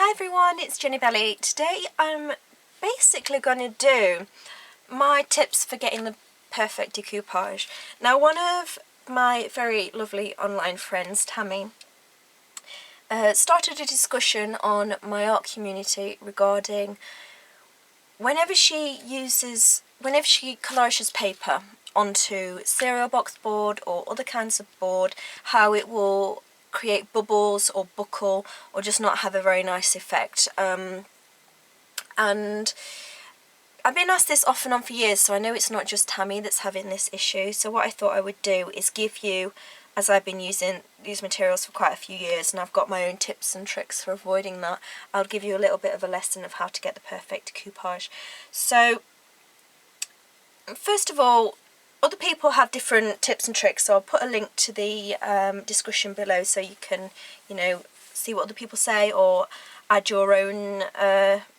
Hi everyone, it's jennibellie. Today I'm basically going to do my tips for getting the perfect decoupage. Now, one of my very lovely online friends, Tammy, started a discussion on my art community regarding whenever she collages paper onto cereal box board or other kinds of board, how it will create bubbles or buckle or just not have a very nice effect. And I've been asked this off and on for years, so I know it's not just Tammy that's having this issue. So what I thought I would do is give you, as I've been using these materials for quite a few years and I've got my own tips and tricks for avoiding that, I'll give you a little bit of a lesson of how to get the perfect decoupage. So first of all, other people have different tips and tricks, so I'll put a link to the discussion below so you can, see what other people say or add your own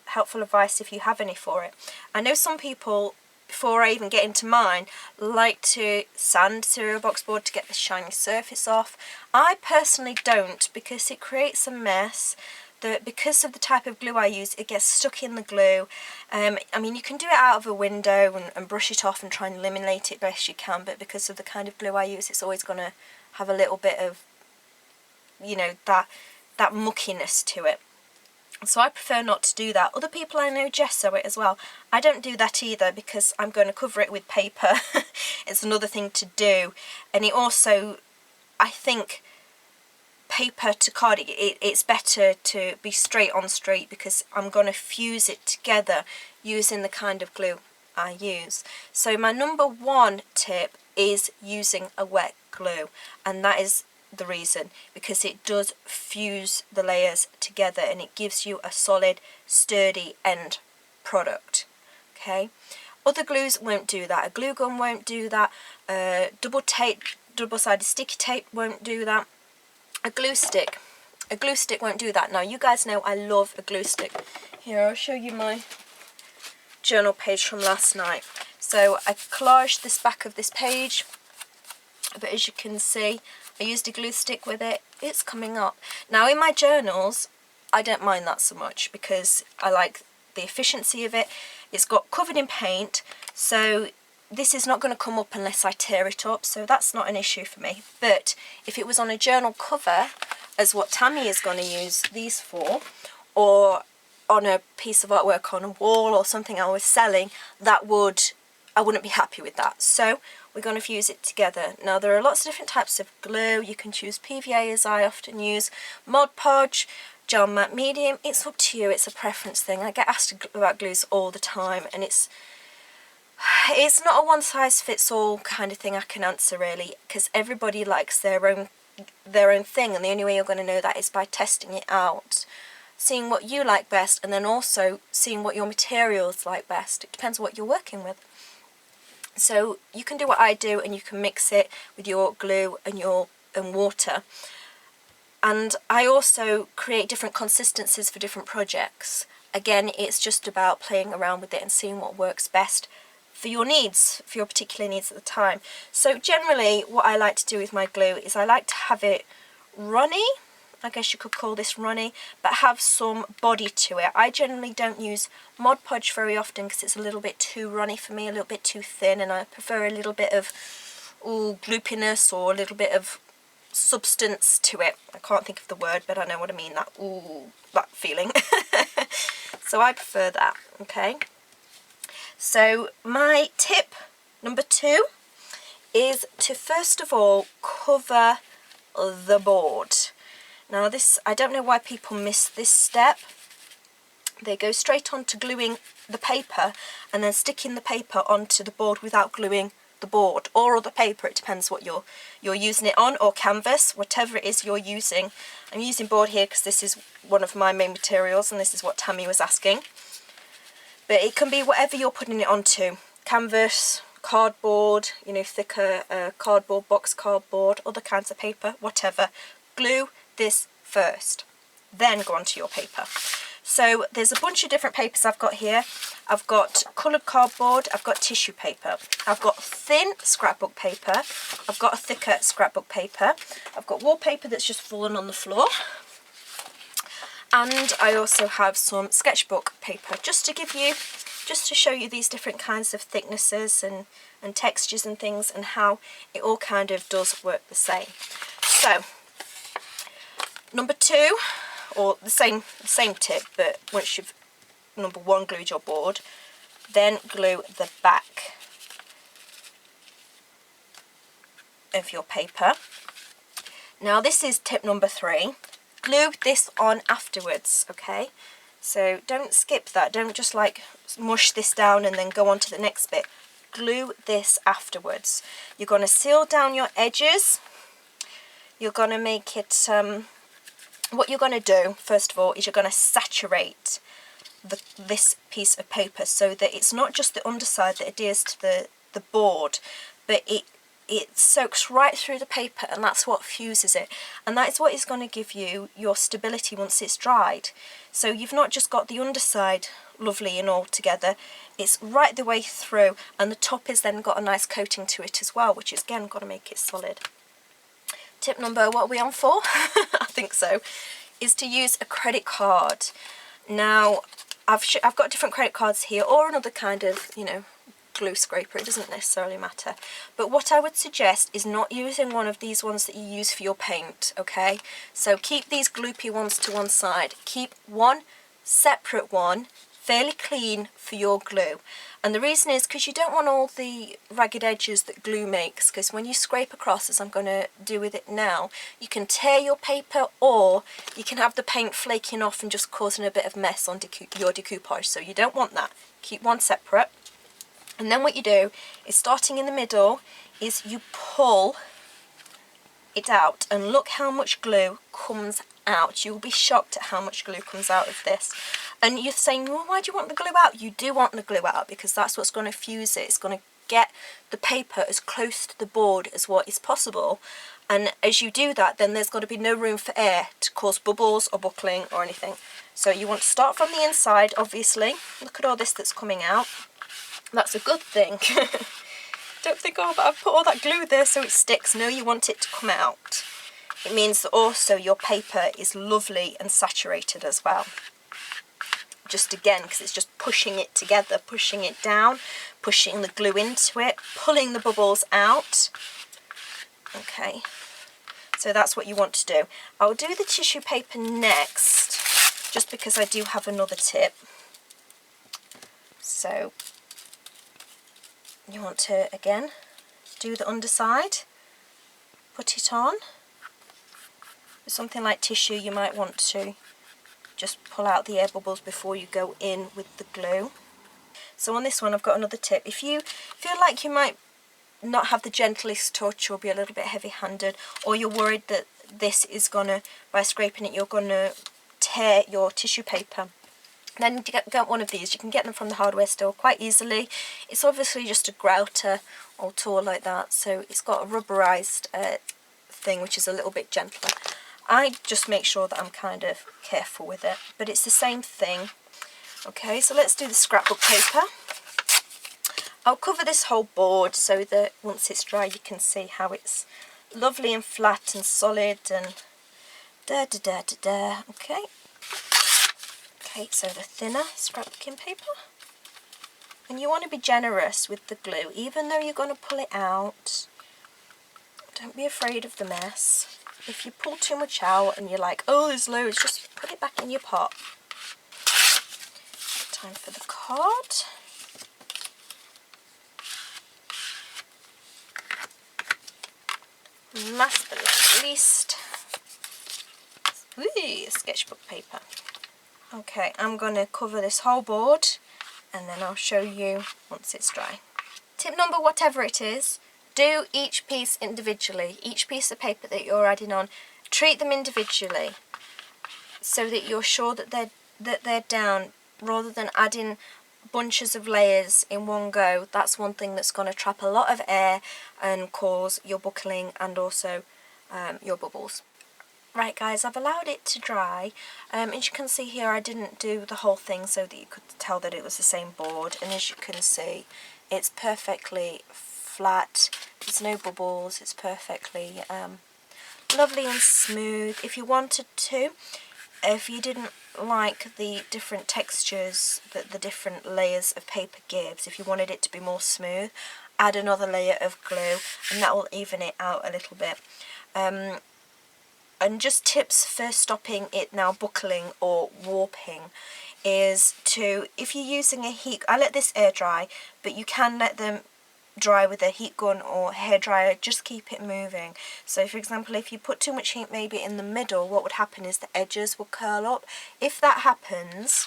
helpful advice if you have any for it. I know some people, before I even get into mine, like to sand cereal box board to get the shiny surface off. I personally don't, because it creates a mess. Because of the type of glue I use, it gets stuck in the glue. I mean, you can do it out of a window and brush it off and try and eliminate it best you can, but because of the kind of glue I use, it's always going to have a little bit of, that muckiness to it. So I prefer not to do that. Other people I know gesso it as well. I don't do that either because I'm going to cover it with paper. It's another thing to do. And it also, I think, paper to card, it's better to be straight on straight because I'm going to fuse it together using the kind of glue I use. So my number one tip is using a wet glue, and that is the reason, because it does fuse the layers together and it gives you a solid, sturdy end product. Okay, other glues won't do that. A glue gun won't do that. Double-sided sticky tape won't do that. A glue stick won't do that. Now, you guys know I love a glue stick. Here, I'll show you my journal page from last night. So I collaged this back of this page, but as you can see, I used a glue stick with it. It's coming up. Now, in my journals, I don't mind that so much because I like the efficiency of it. It's got covered in paint, so this is not going to come up unless I tear it up, so that's not an issue for me. But if it was on a journal cover, as what Tammy is going to use these for, or on a piece of artwork on a wall or something I was selling, I wouldn't be happy with that. So we're going to fuse it together. Now, there are lots of different types of glue. You can choose PVA, as I often use, Mod Podge, gel matte medium. It's up to you. It's a preference thing. I get asked about glues all the time, and it's not a one-size-fits-all kind of thing I can answer, really, because everybody likes their own thing, and the only way you're going to know that is by testing it out, seeing what you like best, and then also seeing what your materials like best. It depends on what you're working with. So you can do what I do, and you can mix it with your glue and water. And I also create different consistencies for different projects. Again, it's just about playing around with it and seeing what works best for your needs, for your particular needs at the time. So generally what I like to do with my glue is I like to have it runny, I guess you could call this runny, but have some body to it. I generally don't use Mod Podge very often because it's a little bit too runny for me, a little bit too thin, and I prefer a little bit of gloopiness or a little bit of substance to it. I can't think of the word, but I know what I mean, that feeling. So I prefer that, okay? So my tip number 2 is to first of all cover the board. Now this, I don't know why people miss this step. They go straight on to gluing the paper and then sticking the paper onto the board without gluing the board or other paper. It depends what you're using it on, or canvas, whatever it is you're using. I'm using board here because this is one of my main materials and this is what Tammy was asking. But it can be whatever you're putting it onto. Canvas, cardboard, thicker cardboard, box cardboard, other kinds of paper, whatever. Glue this first, then go onto your paper. So there's a bunch of different papers I've got here. I've got coloured cardboard, I've got tissue paper, I've got thin scrapbook paper, I've got a thicker scrapbook paper, I've got wallpaper that's just fallen on the floor, And I also have some sketchbook paper just to show you these different kinds of thicknesses and textures and things, and how it all kind of does work the same. So number 2, or the same tip, but once you've number 1 glued your board, then glue the back of your paper. Now this is tip number 3. Glue this on afterwards, okay? So don't skip that. Don't just like mush this down and then go on to the next bit. Glue this afterwards. You're going to seal down your edges. You're going to make it, what you're going to do first of all is you're going to saturate this piece of paper so that it's not just the underside that adheres to the board, but it soaks right through the paper, and that's what fuses it, and that is what is going to give you your stability once it's dried. So you've not just got the underside lovely and all together, it's right the way through, and the top has then got a nice coating to it as well, which is again going to make it solid. Tip number, what are we on 4? I think so, is to use a credit card. Now I've got different credit cards here, or another kind of, you know, glue scraper, it doesn't necessarily matter, but what I would suggest is not using one of these ones that you use for your paint, okay? So keep these gloopy ones to one side, keep one separate one fairly clean for your glue, and the reason is because you don't want all the ragged edges that glue makes, because when you scrape across, as I'm going to do with it now, you can tear your paper, or you can have the paint flaking off and just causing a bit of mess on your decoupage, so you don't want that. Keep one separate. And then what you do is, starting in the middle, is you pull it out, and look how much glue comes out. You'll be shocked at how much glue comes out of this. And you're saying, well, why do you want the glue out? You do want the glue out because that's what's going to fuse it. It's going to get the paper as close to the board as what is possible. And as you do that, then there's got to be no room for air to cause bubbles or buckling or anything. So you want to start from the inside, obviously. Look at all this that's coming out. That's a good thing. Don't think, oh, but I've put all that glue there so it sticks. No, you want it to come out. It means that also your paper is lovely and saturated as well. Just again, because it's just pushing it together, pushing it down, pushing the glue into it, pulling the bubbles out. Okay, so that's what you want to do. I'll do the tissue paper next, just because I do have another tip. So you want to, again, do the underside, put it on. With something like tissue, you might want to just pull out the air bubbles before you go in with the glue. So on this one, I've got another tip. If you feel like you might not have the gentlest touch, or be a little bit heavy-handed, or you're worried that this is gonna, by scraping it, you're gonna tear your tissue paper, then you get one of these. You can get them from the hardware store quite easily. It's obviously just a grouter or tool like that, so it's got a rubberized thing which is a little bit gentler. I just make sure that I'm kind of careful with it, but it's the same thing. Okay, so let's do the scrapbook paper. I'll cover this whole board so that once it's dry you can see how it's lovely and flat and solid and da-da-da-da-da. Okay. Okay, so the thinner scrapbooking paper. And you want to be generous with the glue, even though you're going to pull it out. Don't be afraid of the mess. If you pull too much out and you're like, oh, there's loads, just put it back in your pot. Time for the card. Last but not least, sketchbook paper. Okay, I'm going to cover this whole board and then I'll show you once it's dry. Tip number, whatever it is, do each piece individually. Each piece of paper that you're adding on, treat them individually so that you're sure that they're down, rather than adding bunches of layers in one go. That's one thing that's going to trap a lot of air and cause your buckling and also your bubbles. Right guys, I've allowed it to dry. As you can see here, I didn't do the whole thing so that you could tell that it was the same board, and as you can see, it's perfectly flat, there's no bubbles, it's perfectly lovely and smooth. If you wanted to, if you didn't like the different textures that the different layers of paper gives, if you wanted it to be more smooth, add another layer of glue and that will even it out a little bit. And just tips for stopping it now buckling or warping is to, if you're using a heat, I let this air dry, but you can let them dry with a heat gun or hair dryer, just keep it moving. So for example, if you put too much heat maybe in the middle, what would happen is the edges will curl up. If that happens,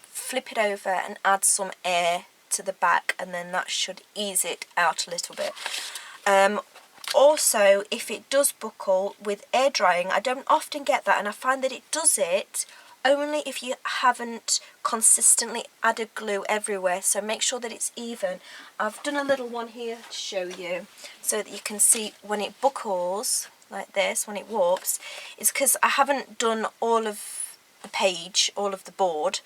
flip it over and add some air to the back, and then that should ease it out a little bit. Also, if it does buckle with air drying, I don't often get that, and I find that it does it only if you haven't consistently added glue everywhere, so make sure that it's even. I've done a little one here to show you so that you can see when it buckles like this, when it warps, it's because I haven't done all of the page, all of the board,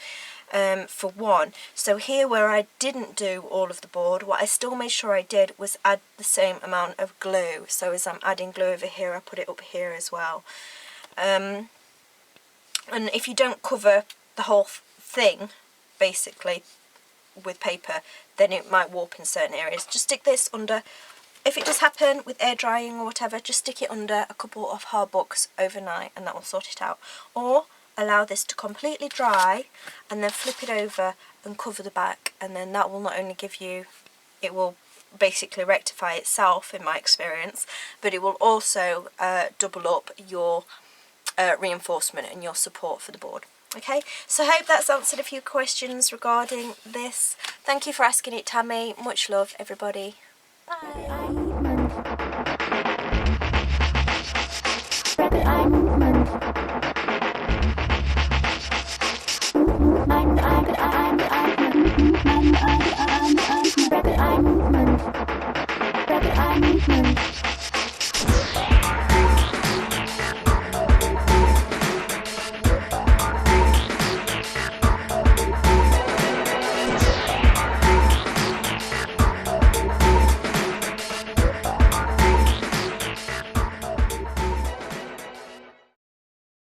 for one. So here where I didn't do all of the board, what I still made sure I did was add the same amount of glue. So as I'm adding glue over here, I put it up here as well. And if you don't cover the whole thing basically with paper, then it might warp in certain areas. Just stick this under, if it does happen with air drying or whatever, just stick it under a couple of hard books overnight and that will sort it out. Or allow this to completely dry and then flip it over and cover the back, and then that will not only give you, it will basically rectify itself in my experience, but it will also double up your reinforcement and your support for the board. Okay, so I hope that's answered a few questions regarding this. Thank you for asking it, Tammy. Much love, everybody. Bye.